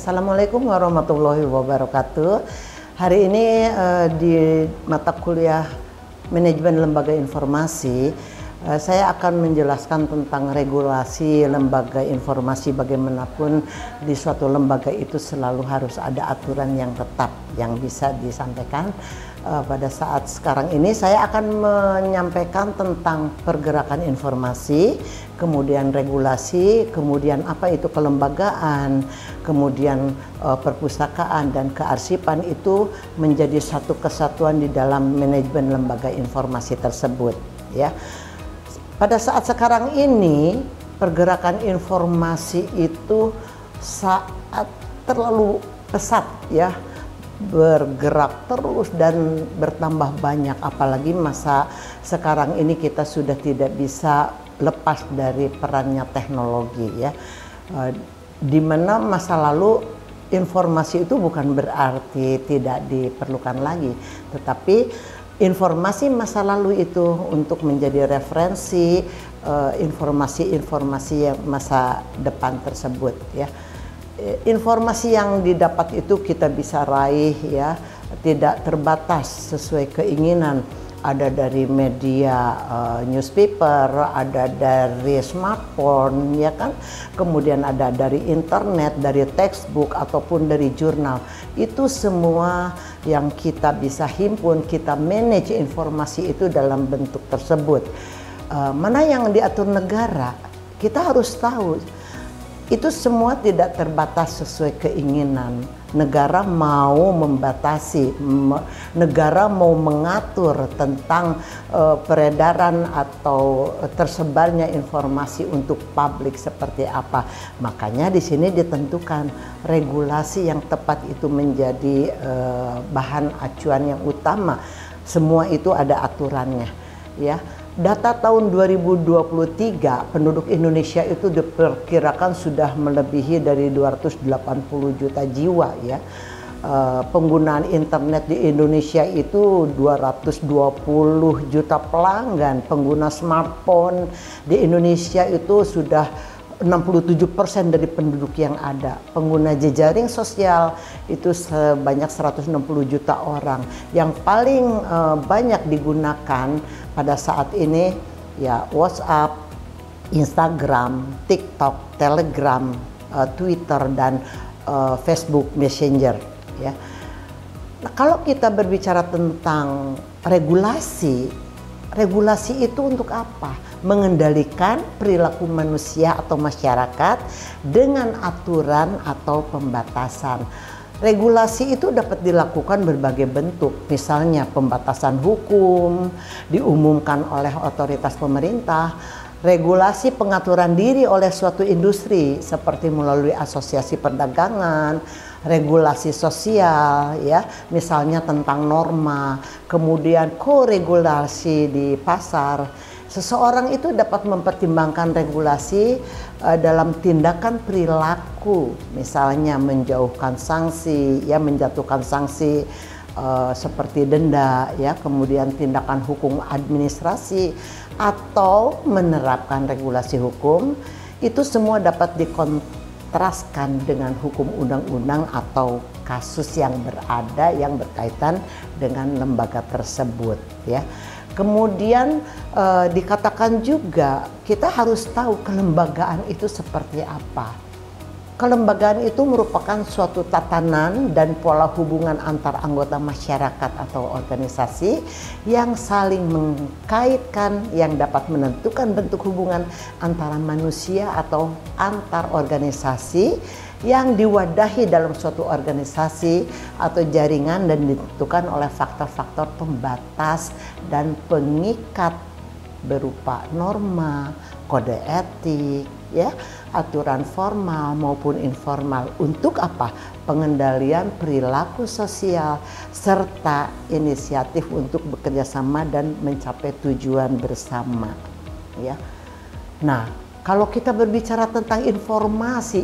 Assalamualaikum warahmatullahi wabarakatuh. Hari ini di mata kuliah Manajemen Lembaga Informasi, saya akan menjelaskan tentang regulasi lembaga informasi. Bagaimanapun di suatu lembaga itu selalu harus ada aturan yang tetap yang bisa disampaikan. Pada saat sekarang ini saya akan menyampaikan tentang pergerakan informasi, kemudian regulasi, kemudian apa itu kelembagaan, kemudian perpustakaan dan kearsipan itu menjadi satu kesatuan di dalam manajemen lembaga informasi tersebut, ya. Pada saat sekarang ini pergerakan informasi itu saat terlalu pesat, ya, bergerak terus dan bertambah banyak, apalagi masa sekarang ini kita sudah tidak bisa lepas dari perannya teknologi, ya. Di mana masa lalu informasi itu bukan berarti tidak diperlukan lagi, tetapi informasi masa lalu itu untuk menjadi referensi informasi-informasi yang masa depan tersebut, ya. Informasi yang didapat itu kita bisa raih, ya, tidak terbatas sesuai keinginan. Ada dari media newspaper, ada dari smartphone, ya kan, kemudian ada dari internet, dari textbook ataupun dari jurnal. Itu semua yang kita bisa himpun, kita manage informasi itu dalam bentuk tersebut. Mana yang diatur negara, kita harus tahu. Itu semua tidak terbatas sesuai keinginan. Negara mau membatasi, negara mau mengatur tentang peredaran atau tersebarnya informasi untuk publik seperti apa. Makanya di sini ditentukan regulasi yang tepat itu menjadi bahan acuan yang utama. Semua itu ada aturannya, ya. Data tahun 2023 penduduk Indonesia itu diperkirakan sudah melebihi dari 280 juta jiwa, ya. Penggunaan internet di Indonesia itu 220 juta pelanggan. Pengguna smartphone di Indonesia itu sudah 67% dari penduduk yang ada. Pengguna jejaring sosial itu sebanyak 160 juta orang. Yang paling banyak digunakan pada saat ini, ya, WhatsApp, Instagram, TikTok, Telegram, Twitter, dan Facebook Messenger, ya. Nah, kalau kita berbicara tentang regulasi itu untuk apa? Mengendalikan perilaku manusia atau masyarakat dengan aturan atau pembatasan. Regulasi itu dapat dilakukan berbagai bentuk, misalnya pembatasan hukum diumumkan oleh otoritas pemerintah, regulasi pengaturan diri oleh suatu industri seperti melalui asosiasi perdagangan, regulasi sosial, ya, misalnya tentang norma, kemudian koregulasi di pasar. Seseorang itu dapat mempertimbangkan regulasi dalam tindakan perilaku, misalnya menjauhkan sanksi, ya, menjatuhkan sanksi seperti denda, ya, kemudian tindakan hukum administrasi atau menerapkan regulasi hukum. Itu semua dapat dikontraskan dengan hukum undang-undang atau kasus yang berada yang berkaitan dengan lembaga tersebut, ya. Kemudian dikatakan juga kita harus tahu kelembagaan itu seperti apa. Kelembagaan itu merupakan suatu tatanan dan pola hubungan antar anggota masyarakat atau organisasi yang saling mengkaitkan, yang dapat menentukan bentuk hubungan antara manusia atau antar organisasi yang diwadahi dalam suatu organisasi atau jaringan dan ditentukan oleh faktor-faktor pembatas dan pengikat berupa norma, kode etik, ya, aturan formal maupun informal. Untuk apa? Pengendalian perilaku sosial serta inisiatif untuk bekerja sama dan mencapai tujuan bersama, ya. Nah, kalau kita berbicara tentang informasi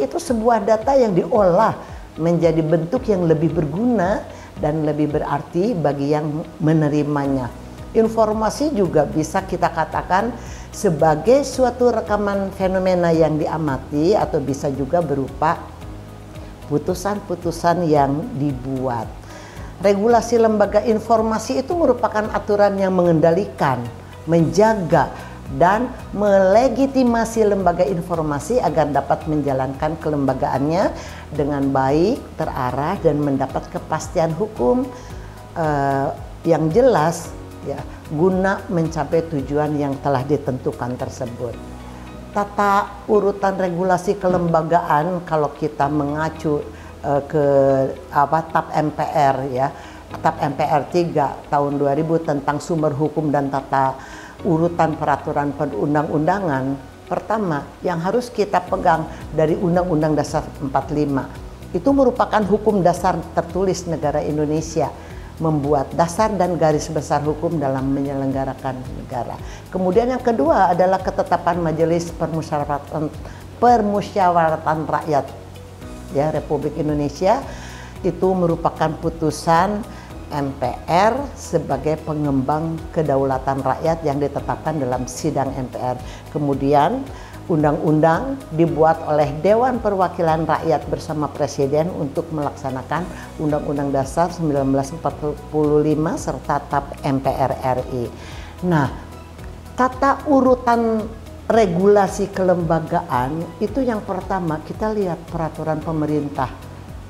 itu sebuah data yang diolah menjadi bentuk yang lebih berguna dan lebih berarti bagi yang menerimanya. Informasi juga bisa kita katakan sebagai suatu rekaman fenomena yang diamati atau bisa juga berupa putusan-putusan yang dibuat. Regulasi lembaga informasi itu merupakan aturan yang mengendalikan, menjaga, dan melegitimasi lembaga informasi agar dapat menjalankan kelembagaannya dengan baik, terarah, dan mendapat kepastian hukum yang jelas, ya, guna mencapai tujuan yang telah ditentukan tersebut. Tata urutan regulasi kelembagaan, kalau kita mengacu ke TAP MPR, ya, TAP MPR 3 tahun 2000 tentang sumber hukum dan tata urutan peraturan perundang-undangan. Pertama, yang harus kita pegang dari Undang-Undang Dasar 45 itu merupakan hukum dasar tertulis negara Indonesia, membuat dasar dan garis besar hukum dalam menyelenggarakan negara. Kemudian yang kedua adalah ketetapan Majelis Permusyawaratan Rakyat, ya, Republik Indonesia. Itu merupakan putusan MPR sebagai pengembang kedaulatan rakyat yang ditetapkan dalam sidang MPR. Kemudian undang-undang dibuat oleh Dewan Perwakilan Rakyat bersama Presiden untuk melaksanakan Undang-Undang Dasar 1945 serta TAP MPR RI. Nah, tata urutan regulasi kelembagaan itu yang pertama kita lihat peraturan pemerintah,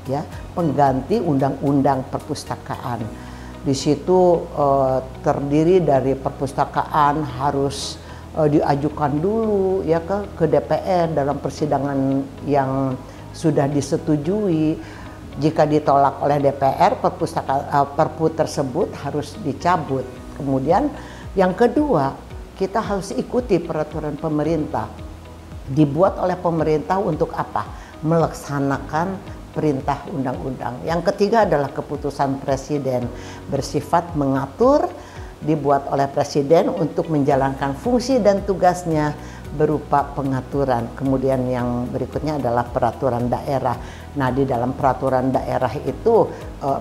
ya, pengganti Undang-Undang Perpustakaan. Di situ terdiri dari perpustakaan harus diajukan dulu, ya, ke DPR dalam persidangan yang sudah disetujui. Jika ditolak oleh DPR, Perpu tersebut harus dicabut. Kemudian yang kedua, kita harus ikuti peraturan pemerintah. Dibuat oleh pemerintah untuk apa? Melaksanakan perintah undang-undang. Yang ketiga adalah keputusan Presiden, bersifat mengatur, dibuat oleh Presiden untuk menjalankan fungsi dan tugasnya berupa pengaturan. Kemudian yang berikutnya adalah peraturan daerah. Nah, di dalam peraturan daerah itu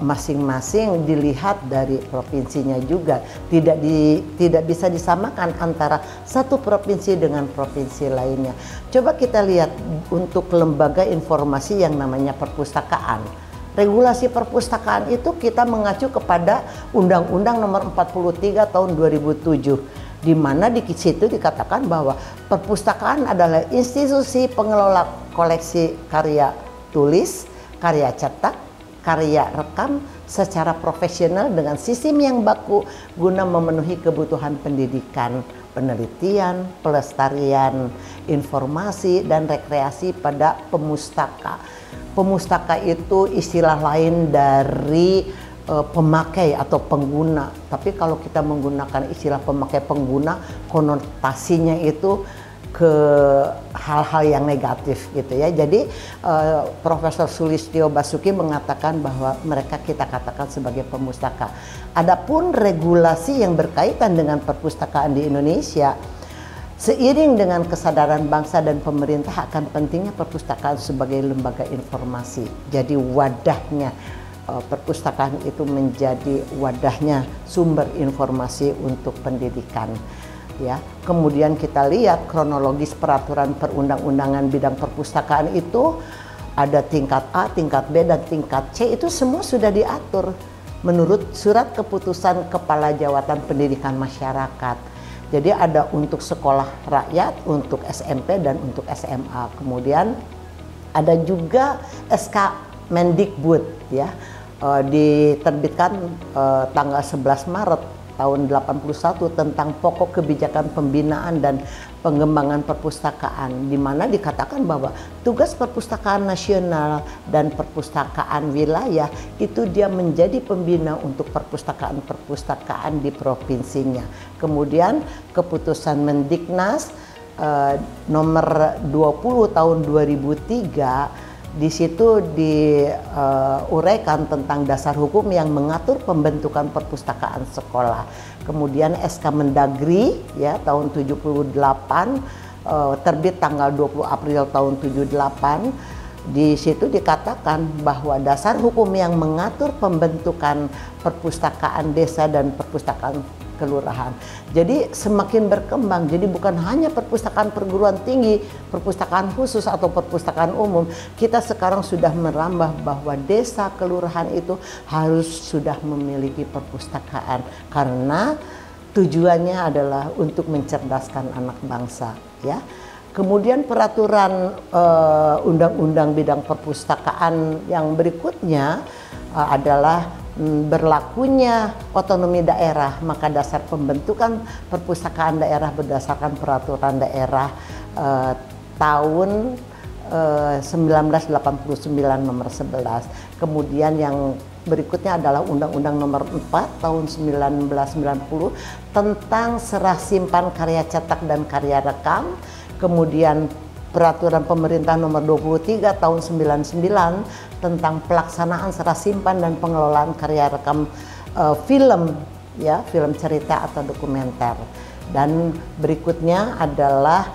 masing-masing dilihat dari provinsinya juga. Tidak bisa disamakan antara satu provinsi dengan provinsi lainnya. Coba kita lihat untuk lembaga informasi yang namanya perpustakaan. Regulasi perpustakaan itu kita mengacu kepada Undang-Undang Nomor 43 Tahun 2007, di mana di situ dikatakan bahwa perpustakaan adalah institusi pengelola koleksi karya tulis, karya cetak, karya rekam secara profesional dengan sistem yang baku guna memenuhi kebutuhan pendidikan, penelitian, pelestarian, informasi, dan rekreasi pada pemustaka. Pemustaka itu istilah lain dari pemakai atau pengguna. Tapi kalau kita menggunakan istilah pemakai pengguna, konotasinya itu ke hal-hal yang negatif gitu ya. Jadi Profesor Sulistyo Basuki mengatakan bahwa mereka kita katakan sebagai pemustaka. Adapun regulasi yang berkaitan dengan perpustakaan di Indonesia, seiring dengan kesadaran bangsa dan pemerintah akan pentingnya perpustakaan sebagai lembaga informasi. Jadi wadahnya perpustakaan itu menjadi wadahnya sumber informasi untuk pendidikan. Ya, kemudian kita lihat kronologis peraturan perundang-undangan bidang perpustakaan itu ada tingkat A, tingkat B, dan tingkat C. Itu semua sudah diatur menurut surat keputusan Kepala Jawatan Pendidikan Masyarakat. Jadi ada untuk sekolah rakyat, untuk SMP, dan untuk SMA. Kemudian ada juga SK Mendikbud, ya, diterbitkan tanggal 11 Maret tahun 81 tentang pokok kebijakan pembinaan dan pengembangan perpustakaan, di mana dikatakan bahwa tugas perpustakaan nasional dan perpustakaan wilayah itu dia menjadi pembina untuk perpustakaan-perpustakaan di provinsinya. Kemudian keputusan Mendiknas nomor 20 tahun 2003, di situ diuraikan tentang dasar hukum yang mengatur pembentukan perpustakaan sekolah. Kemudian SK Mendagri, ya, tahun 78, terbit tanggal 20 April tahun 78. Di situ dikatakan bahwa dasar hukum yang mengatur pembentukan perpustakaan desa dan perpustakaan kelurahan. Jadi semakin berkembang, jadi bukan hanya perpustakaan perguruan tinggi, perpustakaan khusus atau perpustakaan umum, kita sekarang sudah merambah bahwa desa kelurahan itu harus sudah memiliki perpustakaan karena tujuannya adalah untuk mencerdaskan anak bangsa, ya. Kemudian peraturan undang-undang bidang perpustakaan yang berikutnya adalah berlakunya otonomi daerah, maka dasar pembentukan perpustakaan daerah berdasarkan peraturan daerah tahun 1989 nomor 11. Kemudian yang berikutnya adalah Undang-Undang nomor 4 tahun 1990 tentang serah simpan karya cetak dan karya rekam. Kemudian Peraturan Pemerintah nomor 23 tahun 99 tentang pelaksanaan serah simpan dan pengelolaan karya rekam film, ya, film cerita atau dokumenter. Dan berikutnya adalah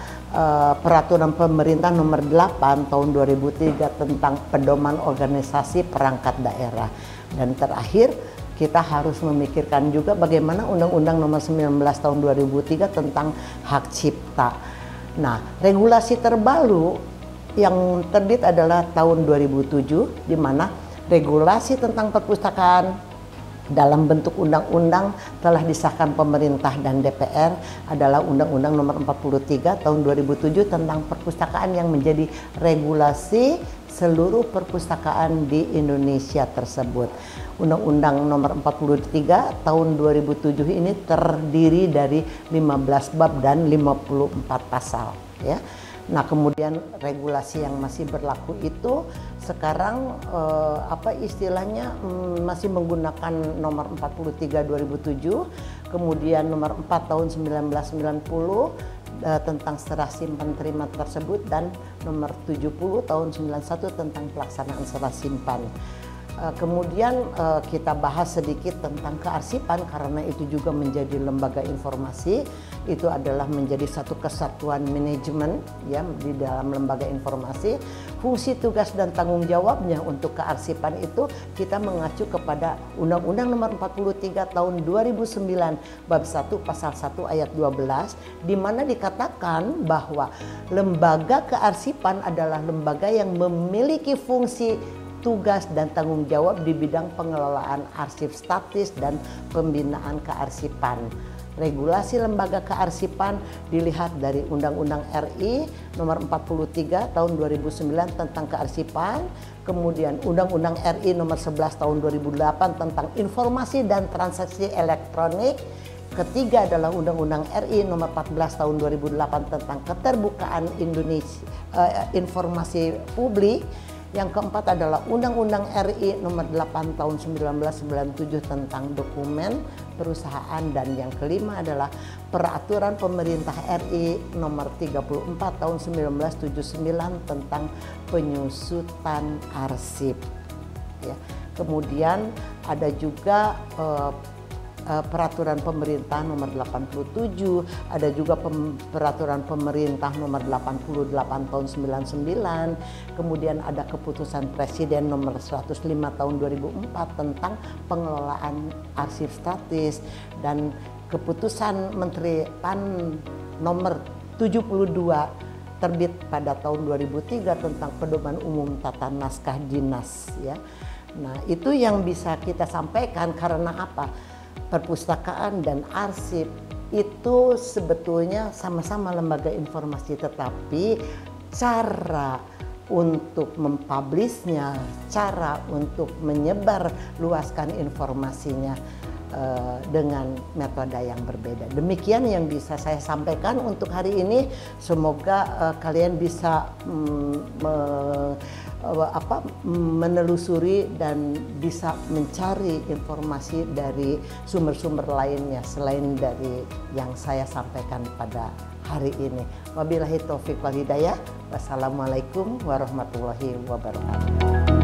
Peraturan Pemerintah nomor 8 tahun 2003 tentang pedoman organisasi perangkat daerah. Dan terakhir kita harus memikirkan juga bagaimana Undang-Undang nomor 19 tahun 2003 tentang hak cipta. Nah, regulasi terbaru yang terbit adalah tahun 2007, di mana regulasi tentang perpustakaan dalam bentuk undang-undang telah disahkan pemerintah dan DPR adalah Undang-Undang nomor 43 tahun 2007 tentang perpustakaan yang menjadi regulasi seluruh perpustakaan di Indonesia tersebut. Undang-Undang nomor 43 tahun 2007 ini terdiri dari 15 bab dan 54 pasal, ya. Nah, kemudian regulasi yang masih berlaku itu sekarang masih menggunakan nomor 43 2007, kemudian nomor 4 tahun 1990 tentang serah simpan terima tersebut, dan nomor 70 tahun 91 tentang pelaksanaan serah simpan. Kemudian kita bahas sedikit tentang kearsipan karena itu juga menjadi lembaga informasi. Itu adalah menjadi satu kesatuan manajemen, ya, di dalam lembaga informasi. Fungsi, tugas dan tanggung jawabnya untuk kearsipan itu kita mengacu kepada Undang-Undang nomor 43 tahun 2009 bab 1 pasal 1 ayat 12, di mana dikatakan bahwa lembaga kearsipan adalah lembaga yang memiliki fungsi, tugas dan tanggung jawab di bidang pengelolaan arsip statis dan pembinaan kearsipan. Regulasi lembaga kearsipan dilihat dari Undang-Undang RI nomor 43 tahun 2009 tentang kearsipan, kemudian Undang-Undang RI nomor 11 tahun 2008 tentang informasi dan transaksi elektronik. Ketiga adalah Undang-Undang RI nomor 14 tahun 2008 tentang keterbukaan Indonesia, informasi publik. Yang keempat adalah Undang-Undang RI nomor 8 tahun 1997 tentang dokumen perusahaan, dan yang kelima adalah Peraturan Pemerintah RI nomor 34 tahun 1979 tentang penyusutan arsip, ya. Kemudian ada juga Peraturan Pemerintah nomor 87, ada juga Peraturan Pemerintah nomor 88 tahun 99, kemudian ada Keputusan Presiden nomor 105 tahun 2004 tentang pengelolaan arsip statis, dan Keputusan Menteri PAN nomor 72 terbit pada tahun 2003 tentang pedoman umum tata naskah dinas, ya. Nah, itu yang bisa kita sampaikan. Karena apa? Perpustakaan dan arsip itu sebetulnya sama-sama lembaga informasi, tetapi cara untuk mempublishnya, cara untuk menyebar luaskan informasinya dengan metode yang berbeda. Demikian yang bisa saya sampaikan untuk hari ini. Semoga kalian bisa menelusuri dan bisa mencari informasi dari sumber-sumber lainnya selain dari yang saya sampaikan pada hari ini. Wabillahi taufiq wal hidayah. Wassalamualaikum warahmatullahi wabarakatuh.